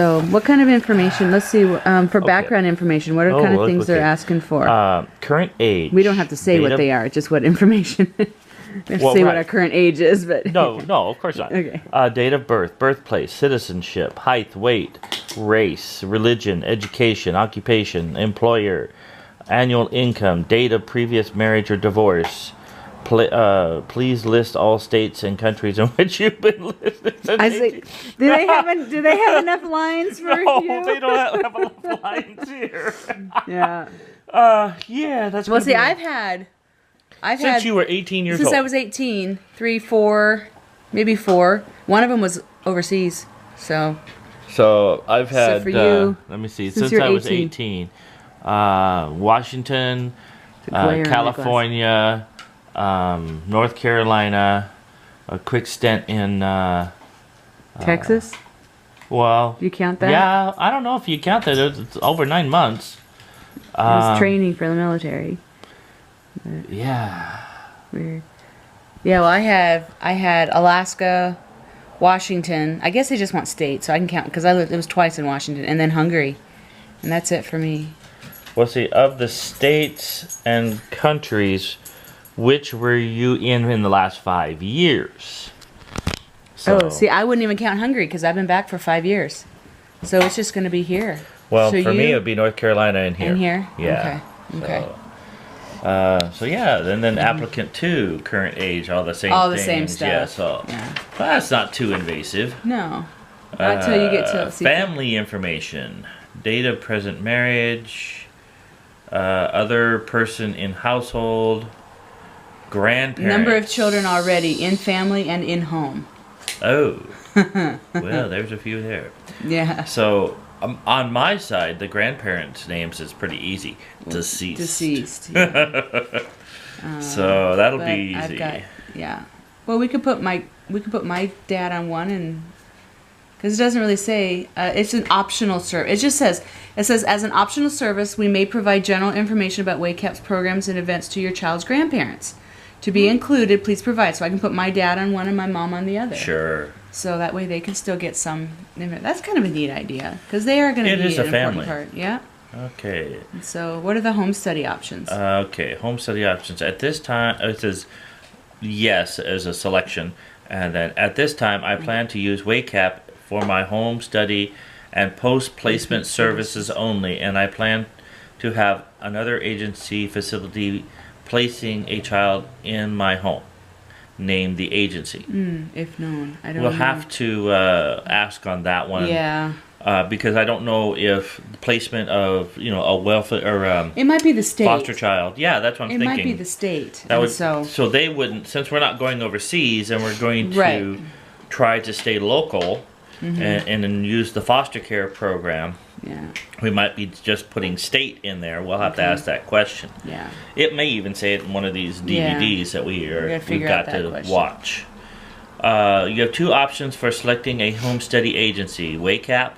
So, what kind of information? Let's see. For background information, what are kind of things they're asking for? Current age. We don't have to say what they are, just what information. We have to say what our current age is, but... No, of course not. Okay. Date of birth, birthplace, citizenship, height, weight, race, religion, education, occupation, employer, annual income, date of previous marriage or divorce. Please list all states and countries in which you've been listed. I say, do they have enough lines for you? No, they don't have enough lines here. Yeah. Yeah, that's. Well, see, I've had since you were 18 years old. Since I was 18, 3, 4, maybe 4. One of them was overseas, so. So I've had. So for you, let me see. Since I was 18, Washington, California, North Carolina, a quick stint in Texas. Well, do you count that? Yeah, I don't know if you count that. It's over 9 months. It was training for the military. Yeah. Weird. Yeah, well, I had Alaska, Washington. I guess they just want states, so I can count because it was twice in Washington, and then Hungary, and that's it for me. Well, see, of the states and countries, which were you in the last 5 years? So, oh, see, I wouldn't even count Hungary because I've been back for 5 years, so it's just going to be here. Well, so for me, it would be North Carolina and here. And here? Yeah. Okay. So yeah, and then applicant 2, current age, all the same all things. the same stuff. Yeah, so well, that's not too invasive. No. Not until you get to family information, date of present marriage, other person in household, grandparents. Number of children already in family and in home. Oh. Well, there's a few there. Yeah. So on my side, the grandparents' names is pretty easy. Deceased. Deceased. Yeah. So that'll be easy. Yeah. Well, we could put my dad on one, and because it doesn't really say it's an optional service. It just says as an optional service, we may provide general information about WACAP's programs and events to your child's grandparents. To be included, please provide. So I can put my dad on one and my mom on the other. Sure. So that way they can still get some. That's kind of a neat idea because they are going to be an important part. Yeah. Okay. So what are the home study options? Okay, home study options. At this time, it says yes as a selection, and then at this time, I plan to use WACAP for my home study and post-placement services only, and I plan to have another agency facility placing a child in my home. Name the agency. If known. I don't know. We'll have to ask on that one. Yeah. Because I don't know if the placement of, a welfare or it might be the state. Foster child. Yeah, that's what I'm thinking. It might be the state. So they wouldn't, since we're not going overseas and we're going to try to stay local and then use the foster care program. Yeah. We might be just putting state in there. We'll have to ask that question. Yeah. It may even say it in one of these DVDs that we've got to watch. You have 2 options for selecting a home study agency. WACAP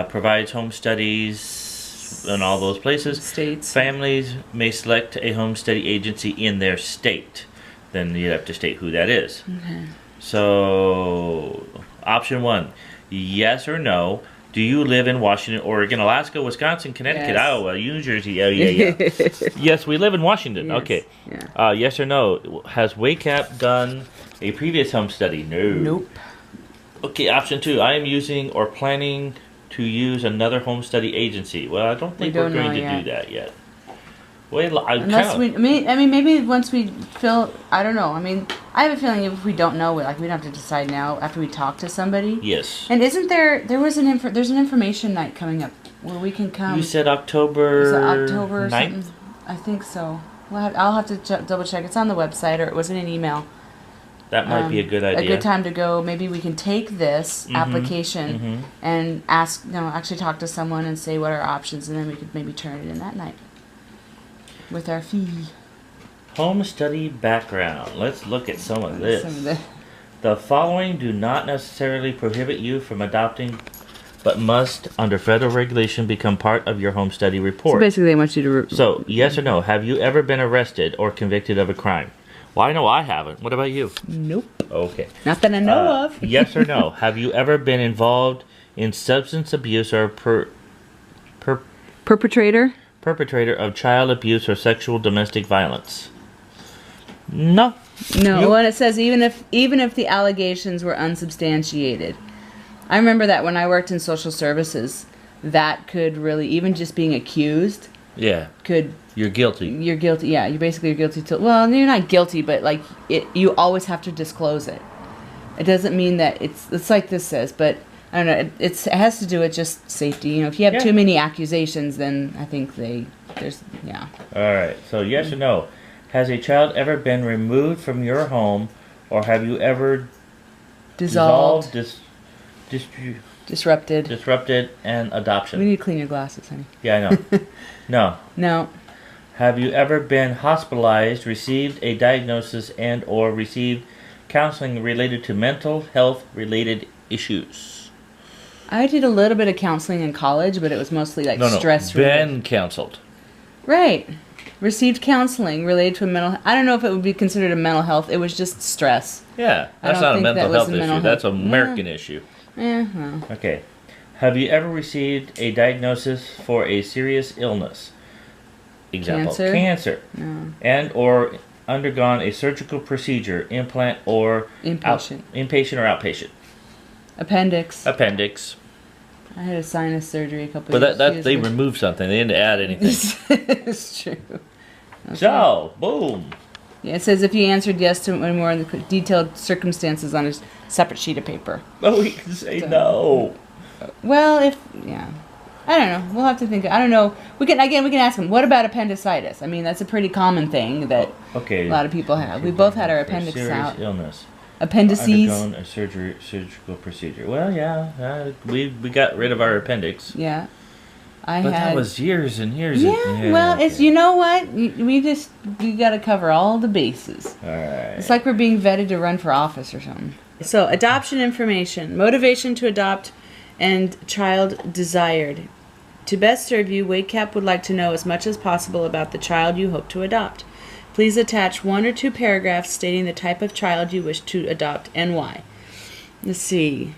provides home studies in all those places. States. Families may select a home study agency in their state. Then you have to state who that is. Okay. So, option 1, yes or no. Do you live in Washington, Oregon, Alaska, Wisconsin, Connecticut, Iowa, New Jersey? Oh, yeah. Yes, we live in Washington. Yes. Okay. Yeah. Yes or no? Has WACAP done a previous home study? No. Nope. Okay, option 2. I am using or planning to use another home study agency. Well, I don't think we're going to do that yet. Well, maybe once we fill. I don't know. I mean, I have a feeling if we don't know, we don't have to decide now after we talk to somebody. Yes. And isn't there's an information night coming up where we can come. You said October. October 9th? Or something? I think so. I'll have to double check. It's on the website or it was in an email. That might be a good idea. A good time to go. Maybe we can take this application and actually talk to someone and say what are our options, and then we could maybe turn it in that night with our fee. Home study background. Let's look at some of this. The following do not necessarily prohibit you from adopting, but must, under federal regulation, become part of your home study report. So basically, they want you to. So, yes or no? Have you ever been arrested or convicted of a crime? Well, I know I haven't. What about you? Nope. Okay. Not that I know of. Yes or no? Have you ever been involved in substance abuse or Perpetrator? perpetrator of child abuse or sexual domestic violence. No. No, You- when it says even if the allegations were unsubstantiated. I remember that when I worked in social services, that could really, even just being accused Yeah. could, You're guilty. you're guilty. Yeah, you're basically guilty till, well, you're not guilty, but like you always have to disclose it. It doesn't mean that it's like this says, but I don't know. It has to do with just safety. You know, if you have Yeah. too many accusations, then I think yeah. All right. So yes or no? Has a child ever been removed from your home, or have you ever Dissolved, disrupted. disrupted an We adoption? need to clean your glasses, honey. Yeah, I know. No. No. Have you ever been hospitalized, received a diagnosis, and or received counseling related to mental health related issues? I did a little bit of counseling in college, but it was mostly like No. stress related. Been counseled. Right. Received counseling related to a mental. I don't know if it would be considered a mental health. It was just stress. Yeah, I that's don't not a think mental that was health a issue. mental That's health- an American issue. Well. Okay. Have you ever received a diagnosis for a serious illness? Example: Cancer? cancer, and or undergone a surgical procedure, implant, or Inpatient. inpatient or outpatient. Appendix. Appendix. I had a sinus surgery a couple But years that they ago. removed something. They didn't add anything. It's true. Okay. So, boom. Yeah, it says if you answered yes to one more in the detailed circumstances on a separate sheet of paper. But we can say So- no. Well, I don't know. We'll have to think. I don't know. We can ask them. What about appendicitis? I mean, that's a pretty common thing that Okay. a lot of people have. We both had our For appendix serious out. illness. Appendices. Undergone a surgical procedure. Well, yeah, we got rid of our appendix. Yeah. I But had. that was years and years. Yeah, well, it's, okay. you know what? We got to cover all the bases. All right. It's like we're being vetted to run for office or something. So, adoption information, motivation to adopt, and child desired. To best serve you, WakeCap would like to know as much as possible about the child you hope to adopt. Please attach 1 or 2 paragraphs stating the type of child you wish to adopt and why. Let's see.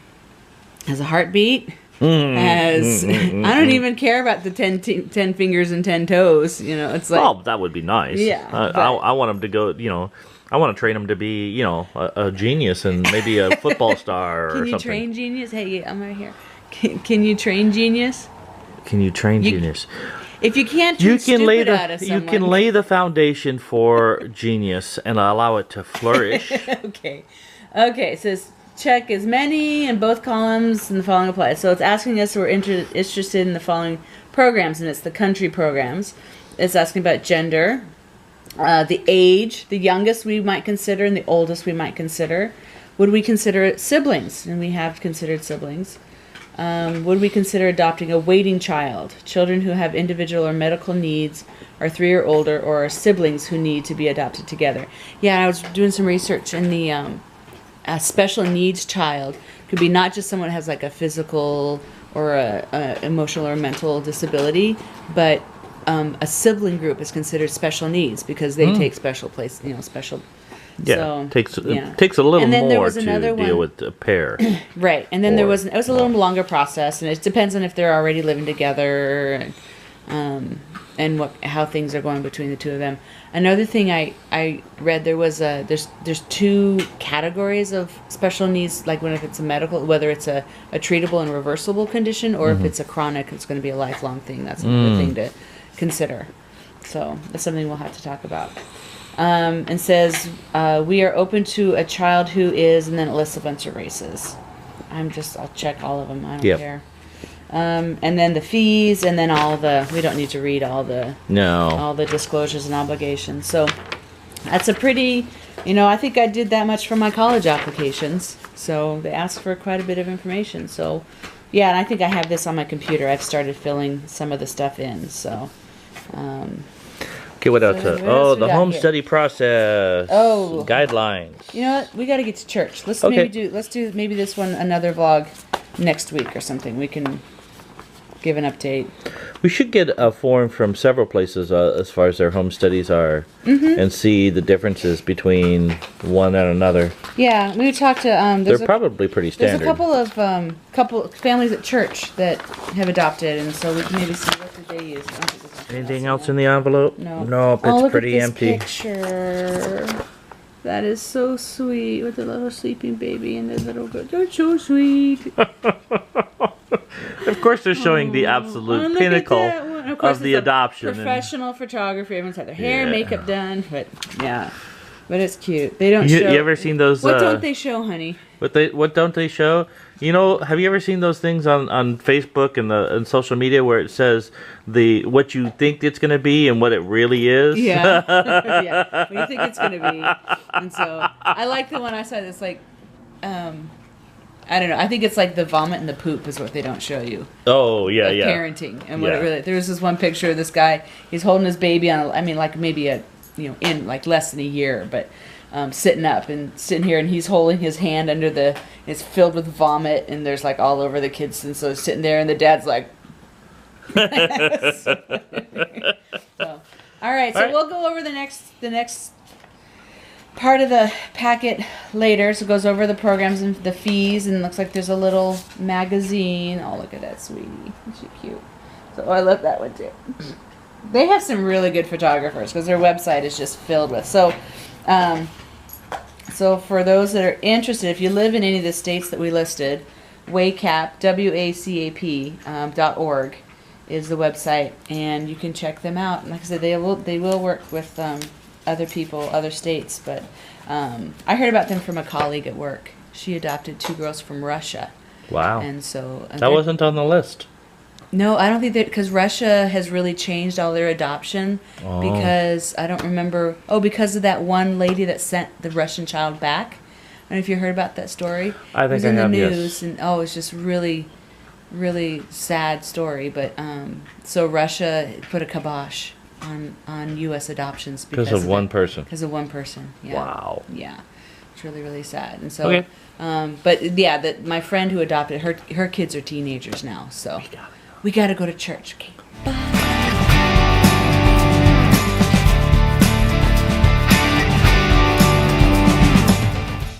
Has a heartbeat. Has I don't even care about the 10 fingers and 10 toes. You know, it's like Well, that would be nice. Yeah, but- I want him to go. I want to train him to be, a genius and maybe a football star or Can you something. train genius? Hey, I'm right here. Can you train genius? Can you train You- genius? If you can't, You shoot can lay stupid out of you can someone- lay the foundation for genius and allow it to flourish. Okay. It says check as many in both columns and the following apply. So it's asking us if we're interested in the following programs, and it's the country programs. It's asking about gender, the age, the youngest we might consider and the oldest we might consider. Would we consider siblings? And we have considered siblings. Would we consider adopting a waiting child? Children who have individual or medical needs are 3 or older, or are siblings who need to be adopted together. Yeah, I was doing some research, and the a special needs child could be not just someone who has like a physical or a emotional or mental disability, but a sibling group is considered special needs because they take special place, special. Yeah, So, takes yeah. it takes a little And then there more was to another deal one- with a pair. Right, and then it Or- was a little longer process, and it depends on if they're already living together, and how things are going between the two of them. Another thing I read, there's 2 categories of special needs, like if it's a medical, whether it's a treatable and reversible condition, or if it's a chronic, it's going to be a lifelong thing. That's another thing to consider. So that's something we'll have to talk about. And says we are open to a child who is, and then it lists a bunch of races. I'll check all of them. I don't Yep. care. And then the fees, and then we don't need to read all the disclosures and obligations. So that's a pretty, I think I did that much for my college applications. So they asked for quite a bit of information. So yeah, and I think I have this on my computer. I've started filling some of the stuff in. So. Okay, what else? So what else we The got home here? study process. Oh. Guidelines. You know what? We got to get to church. Let's Okay. do maybe this one another vlog next week or something. We can give an update. We should get a form from several places as far as their home studies are, and see the differences between one and another. Yeah, we talked to They're probably pretty there's standard. a couple families at church that have adopted, and so we can maybe see what did they use. I don't think there's anything Anything else else in the envelope? No. Nope, Oh, it's look pretty at this empty. picture. That is so sweet with the little sleeping baby and the little girl. They're so sweet. Of course, they're showing the absolute Oh, look at pinnacle that one. Of course, of the it's a adoption. Professional photography. Everyone's had their hair and Yeah. makeup done, but yeah, but it's cute. They don't You, show. you ever seen those? What don't they show, honey? What don't they show? You know, have you ever seen those things on Facebook and social media where it says what you think it's going to be and what it really is? Yeah, yeah. What do you think it's gonna be? And so I like the one I saw. That's like, I don't know. I think it's like the vomit and the poop is what they don't show you. Oh yeah, Of yeah. parenting and what Yeah. it really. There was this one picture of this guy. He's holding his baby on. I mean, like maybe in like less than a year, but sitting up and sitting here, and he's holding his hand under the. It's filled with vomit, and there's like all over the kids, and so sitting there, and the dad's like. So, all right, so All right. we'll go over the next part of the packet later. So it goes over the programs and the fees, and it looks like there's a little magazine. Oh, look at that, sweetie. Isn't she cute? So I love that one too. They have some really good photographers because their website is just filled with. So for those that are interested, if you live in any of the states that we listed, WACAP, WACAP, is the website, and you can check them out. And like I said, they will work with other people, other states. But I heard about them from a colleague at work. She adopted 2 girls from Russia, Wow. and so That wasn't on the list. no, I don't think that, because Russia has really changed all their adoption. Oh. Because I don't remember. Oh, because of that one lady that sent the Russian child back. I don't know if you heard about that story. I It was think in I have, the yes. news, and it's just really, really sad story. But so Russia put a kibosh on U.S. adoptions Because of one it. person. Because of one person. Yeah. Wow. Yeah, it's really, really sad. And so, Okay. but yeah, that my friend who adopted her kids are teenagers now. So we got to go to church. Okay. Bye.